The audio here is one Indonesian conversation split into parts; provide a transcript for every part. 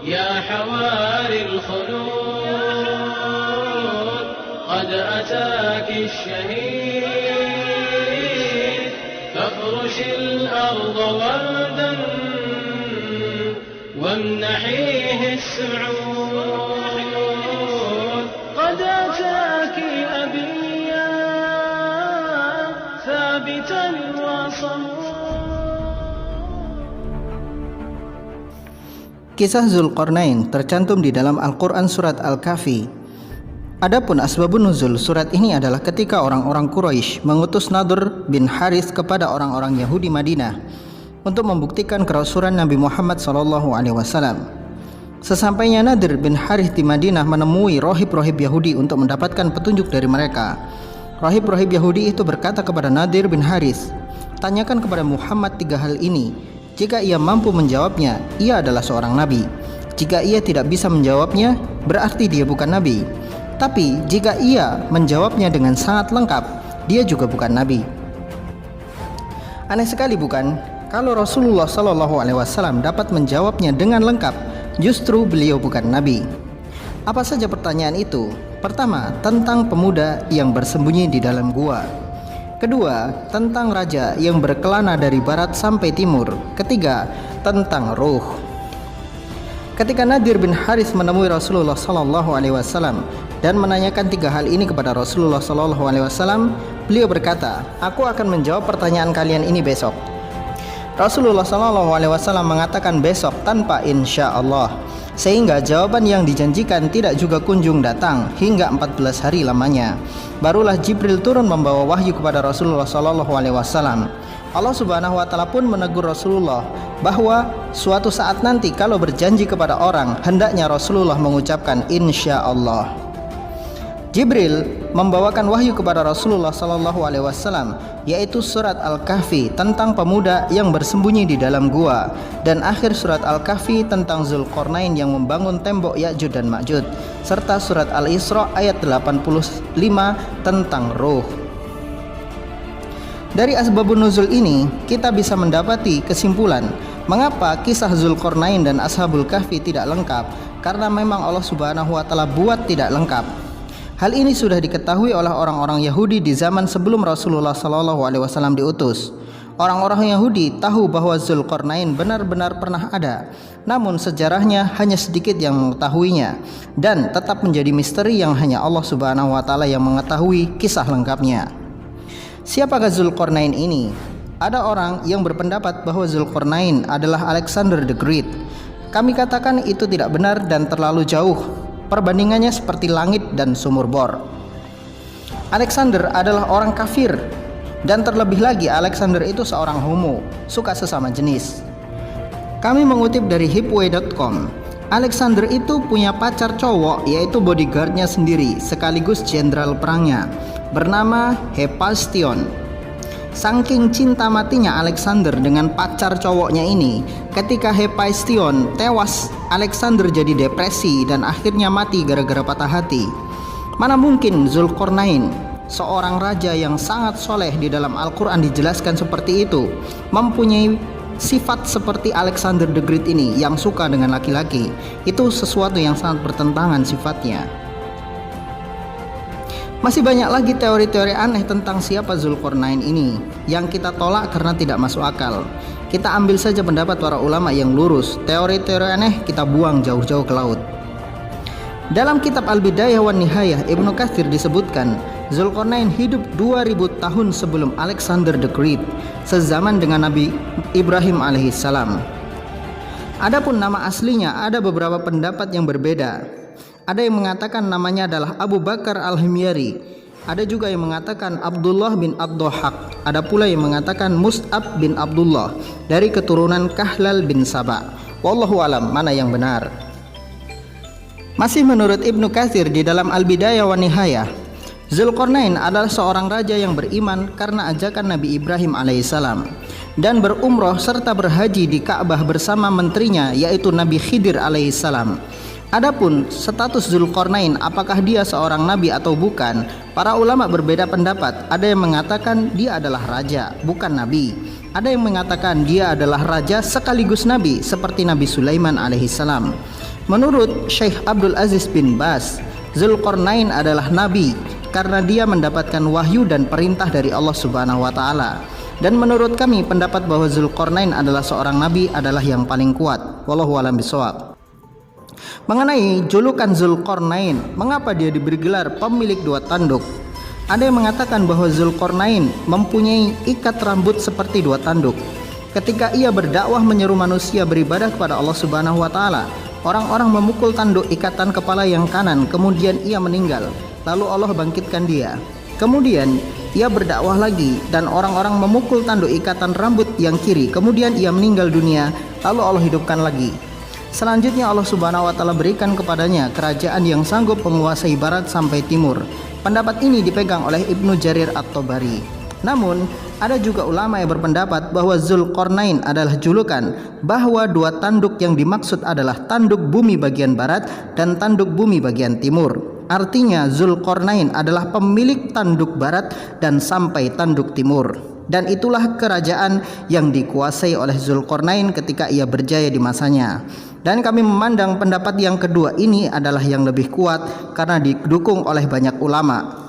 يا حواري الخلود قد أتاك الشهيد فافرش الأرض وردا وامنحيه السعود قد أتاك أبيا ثابتا وصمود. Kisah Zulqarnain tercantum di dalam Al-Quran surat Al-Kahfi. Adapun asbabun nuzul surat ini adalah ketika orang-orang Quraisy mengutus Nadir bin Haris kepada orang-orang Yahudi Madinah untuk membuktikan kerasulan Nabi Muhammad SAW. Sesampainya Nadir bin Haris di Madinah menemui rohib-rohib Yahudi untuk mendapatkan petunjuk dari mereka. Rohib-rohib Yahudi itu berkata kepada Nadir bin Haris, "Tanyakan kepada Muhammad 3 hal ini. Jika ia mampu menjawabnya, ia adalah seorang nabi. Jika ia tidak bisa menjawabnya, berarti dia bukan nabi. Tapi jika ia menjawabnya dengan sangat lengkap, dia juga bukan nabi." Aneh sekali bukan? Kalau Rasulullah SAW dapat menjawabnya dengan lengkap, justru beliau bukan nabi. Apa saja pertanyaan itu? Pertama, tentang pemuda yang bersembunyi di dalam gua. Kedua, tentang raja yang berkelana dari barat sampai timur. Ketiga, tentang ruh. Ketika Nadir bin Haris menemui Rasulullah SAW dan menanyakan 3 hal ini kepada Rasulullah SAW, beliau berkata, "Aku akan menjawab pertanyaan kalian ini besok." Rasulullah SAW mengatakan besok tanpa insya Allah, sehingga jawaban yang dijanjikan tidak juga kunjung datang hingga 14 hari lamanya. Barulah Jibril turun membawa wahyu kepada Rasulullah SAW. Allah Subhanahu wa Ta'ala pun menegur Rasulullah bahwa suatu saat nanti kalau berjanji kepada orang, hendaknya Rasulullah mengucapkan insya Allah. Jibril membawakan wahyu kepada Rasulullah SAW, yaitu surat Al-Kahfi tentang pemuda yang bersembunyi di dalam gua, dan akhir surat Al-Kahfi tentang Zulqarnain yang membangun tembok Ya'juj dan Ma'juj, serta surat Al-Isra ayat 85 tentang ruh. Dari asbabun nuzul ini kita bisa mendapati kesimpulan mengapa kisah Zulqarnain dan Ashabul Kahfi tidak lengkap, karena memang Allah Subhanahu wa Ta'ala buat tidak lengkap. Hal ini sudah diketahui oleh orang-orang Yahudi di zaman sebelum Rasulullah SAW diutus. Orang-orang Yahudi tahu bahwa Zulqarnain benar-benar pernah ada, namun sejarahnya hanya sedikit yang mengetahuinya, dan tetap menjadi misteri yang hanya Allah Subhanahu wa Ta'ala yang mengetahui kisah lengkapnya. Siapakah Zulqarnain ini? Ada orang yang berpendapat bahwa Zulqarnain adalah Alexander the Great. Kami katakan itu tidak benar dan terlalu jauh. Perbandingannya seperti langit dan sumur bor. Alexander adalah orang kafir, dan terlebih lagi Alexander itu seorang homo, suka sesama jenis. Kami mengutip dari hipway.com. Alexander itu punya pacar cowok, yaitu bodyguardnya sendiri sekaligus jenderal perangnya, bernama Hephaestion. Saking cinta matinya Alexander dengan pacar cowoknya ini, ketika Hephaestion tewas, Alexander jadi depresi dan akhirnya mati gara-gara patah hati. Mana mungkin Zulqarnain, seorang raja yang sangat soleh di dalam Al-Quran dijelaskan seperti itu, mempunyai sifat seperti Alexander the Great ini yang suka dengan laki-laki. Itu sesuatu yang sangat bertentangan sifatnya. Masih banyak lagi teori-teori aneh tentang siapa Zulqarnain ini yang kita tolak karena tidak masuk akal. Kita ambil saja pendapat para ulama yang lurus. Teori-teori aneh kita buang jauh-jauh ke laut. Dalam kitab Al-Bidayah wan Nihayah, Ibnu Katsir disebutkan Zulqarnain hidup 2000 tahun sebelum Alexander the Great, sezaman dengan Nabi Ibrahim alaihissalam. Adapun nama aslinya ada beberapa pendapat yang berbeda. Ada yang mengatakan namanya adalah Abu Bakar al-Himyari. Ada juga yang mengatakan Abdullah bin Ad-Dhahhak. Ada pula yang mengatakan Mus'ab bin Abdullah dari keturunan Kahlal bin Saba. Wallahu alam mana yang benar. Masih menurut Ibnu Katsir di dalam Al-Bidayah wan Nihayah, Zulqarnain adalah seorang raja yang beriman karena ajakan Nabi Ibrahim alaihissalam dan berumroh serta berhaji di Ka'bah bersama menterinya yaitu Nabi Khidir alaihissalam. Adapun status Zulqarnain, apakah dia seorang nabi atau bukan, para ulama berbeda pendapat. Ada yang mengatakan dia adalah raja, bukan nabi. Ada yang mengatakan dia adalah raja sekaligus nabi seperti Nabi Sulaiman alaihissalam. Menurut Syekh Abdul Aziz bin Baz, Zulkarnain adalah nabi karena dia mendapatkan wahyu dan perintah dari Allah Subhanahu wa taala. Dan menurut kami pendapat bahwa Zulkarnain adalah seorang nabi adalah yang paling kuat. Wallahu a'lam bishawab. Mengenai julukan Zulkarnain, mengapa dia diberi gelar pemilik dua tanduk? Ada yang mengatakan bahwa Zulkarnain mempunyai ikat rambut seperti dua tanduk. Ketika ia berdakwah menyeru manusia beribadah kepada Allah Subhanahu wa taala, orang-orang memukul tanduk ikatan kepala yang kanan, kemudian ia meninggal. Lalu Allah bangkitkan dia. Kemudian ia berdakwah lagi dan orang-orang memukul tanduk ikatan rambut yang kiri, kemudian ia meninggal dunia. Lalu Allah hidupkan lagi. Selanjutnya Allah Subhanahu wa taala berikan kepadanya kerajaan yang sanggup menguasai barat sampai timur. Pendapat ini dipegang oleh Ibnu Jarir At-Tabari. Namun ada juga ulama yang berpendapat bahwa Zulkarnain adalah julukan, bahwa dua tanduk yang dimaksud adalah tanduk bumi bagian barat dan tanduk bumi bagian timur. Artinya Zulkarnain adalah pemilik tanduk barat dan sampai tanduk timur. Dan itulah kerajaan yang dikuasai oleh Zulkarnain ketika ia berjaya di masanya. Dan kami memandang pendapat yang kedua ini adalah yang lebih kuat karena didukung oleh banyak ulama.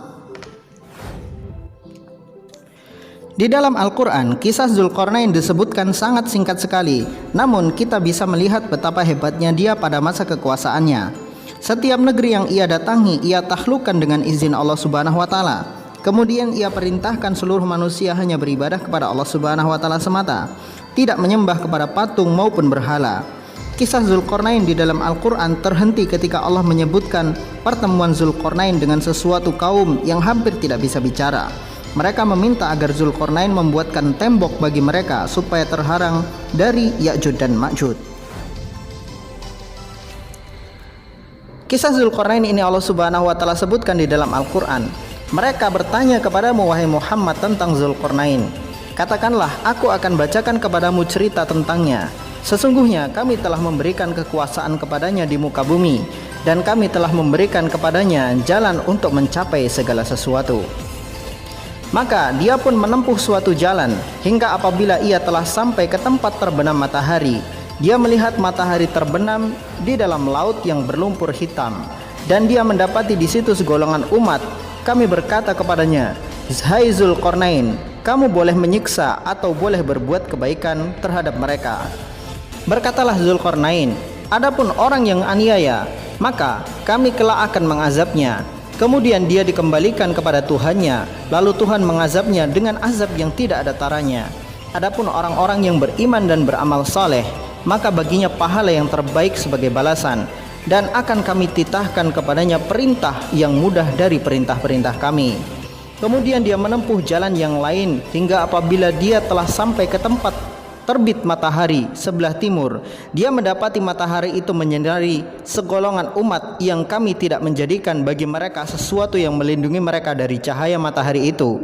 Di dalam Al-Quran, kisah Zulkarnain disebutkan sangat singkat sekali. Namun kita bisa melihat betapa hebatnya dia pada masa kekuasaannya. Setiap negeri yang ia datangi, ia taklukkan dengan izin Allah Subhanahu wa taala. Kemudian ia perintahkan seluruh manusia hanya beribadah kepada Allah Subhanahu wa taala semata, tidak menyembah kepada patung maupun berhala. Kisah Zulkarnain di dalam Al-Quran terhenti ketika Allah menyebutkan pertemuan Zulkarnain dengan sesuatu kaum yang hampir tidak bisa bicara. Mereka meminta agar Zulkarnain membuatkan tembok bagi mereka supaya terhalang dari Ya'juj dan Ma'juj. Kisah Zulkarnain ini Allah Subhanahu wa taala sebutkan di dalam Al-Quran. Mereka bertanya kepadamu wahai Muhammad tentang Zulkarnain. Katakanlah, aku akan bacakan kepadamu cerita tentangnya. Sesungguhnya kami telah memberikan kekuasaan kepadanya di muka bumi, dan kami telah memberikan kepadanya jalan untuk mencapai segala sesuatu. Maka dia pun menempuh suatu jalan, hingga apabila ia telah sampai ke tempat terbenam matahari, dia melihat matahari terbenam di dalam laut yang berlumpur hitam, dan dia mendapati di situ segolongan umat. Kami berkata kepadanya, "Hai Zulkarnain, kamu boleh menyiksa atau boleh berbuat kebaikan terhadap mereka." Berkatalah Zulkarnain, adapun orang yang aniaya, maka kami kelak akan mengazabnya. Kemudian dia dikembalikan kepada Tuhannya, lalu Tuhan mengazabnya dengan azab yang tidak ada taranya. Adapun orang-orang yang beriman dan beramal saleh, maka baginya pahala yang terbaik sebagai balasan, dan akan kami titahkan kepadanya perintah yang mudah dari perintah-perintah kami. Kemudian dia menempuh jalan yang lain hingga apabila dia telah sampai ke tempat terbit matahari sebelah timur, dia mendapati matahari itu menyinari segolongan umat yang kami tidak menjadikan bagi mereka sesuatu yang melindungi mereka dari cahaya matahari itu.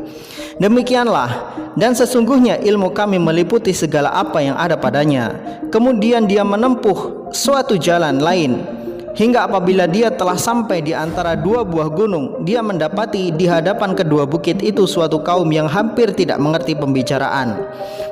Demikianlah, dan sesungguhnya ilmu kami meliputi segala apa yang ada padanya. Kemudian dia menempuh suatu jalan lain hingga apabila dia telah sampai di antara dua buah gunung, dia mendapati di hadapan kedua bukit itu suatu kaum yang hampir tidak mengerti pembicaraan.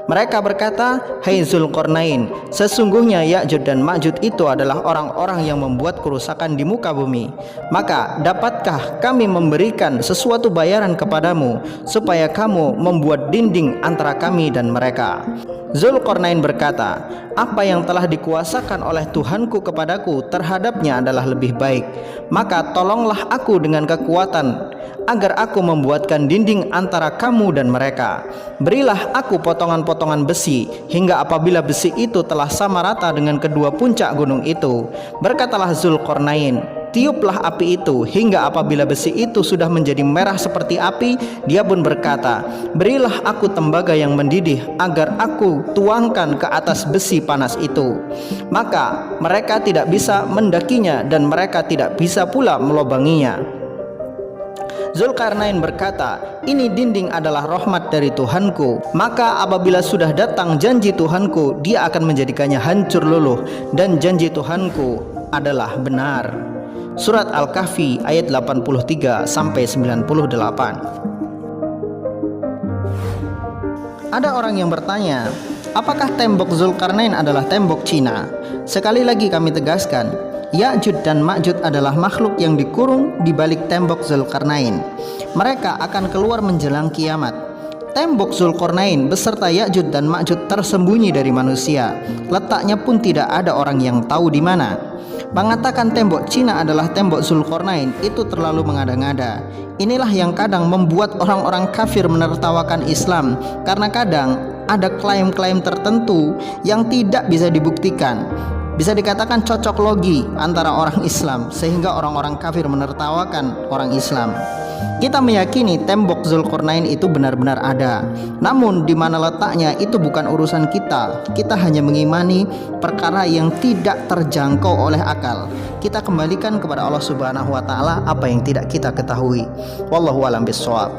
Mereka berkata, "Hai Zulkarnain, sesungguhnya Ya'juj dan Ma'juj itu adalah orang-orang yang membuat kerusakan di muka bumi. Maka dapatkah kami memberikan sesuatu bayaran kepadamu supaya kamu membuat dinding antara kami dan mereka?" Zulkarnain berkata, "Apa yang telah dikuasakan oleh Tuhanku kepadaku terhadapnya adalah lebih baik. Maka tolonglah aku dengan kekuatan agar aku membuatkan dinding antara kamu dan mereka. Berilah aku potongan-potongan besi hingga apabila besi itu telah sama rata dengan kedua puncak gunung itu." Berkatalah Zulkarnain, "Tiuplah api itu hingga apabila besi itu sudah menjadi merah seperti api." Dia pun berkata, "Berilah aku tembaga yang mendidih agar aku tuangkan ke atas besi panas itu." Maka mereka tidak bisa mendakinya dan mereka tidak bisa pula melobanginya. Zulkarnain berkata, "Ini dinding adalah rahmat dari Tuhanku. Maka apabila sudah datang janji Tuhanku, dia akan menjadikannya hancur luluh, dan janji Tuhanku adalah benar." Surat Al-Kahfi ayat 83 sampai 98. Ada orang yang bertanya, apakah tembok Zulkarnain adalah tembok Cina? Sekali lagi kami tegaskan, Ya'juj dan Ma'juj adalah makhluk yang dikurung di balik tembok Zulkarnain. Mereka akan keluar menjelang kiamat. Tembok Zulkarnain beserta Ya'juj dan Ma'juj tersembunyi dari manusia. Letaknya pun tidak ada orang yang tahu di mana. Mengatakan tembok Cina adalah tembok Zulkarnain itu terlalu mengada-ngada. Inilah yang kadang membuat orang-orang kafir menertawakan Islam, karena kadang ada klaim-klaim tertentu yang tidak bisa dibuktikan. Bisa dikatakan cocok logi antara orang Islam, sehingga orang-orang kafir menertawakan orang Islam. Kita meyakini tembok Zulkarnain itu benar-benar ada. Namun di mana letaknya itu bukan urusan kita. Kita hanya mengimani perkara yang tidak terjangkau oleh akal. Kita kembalikan kepada Allah Subhanahu wa taala apa yang tidak kita ketahui. Wallahu a'lam bishawab.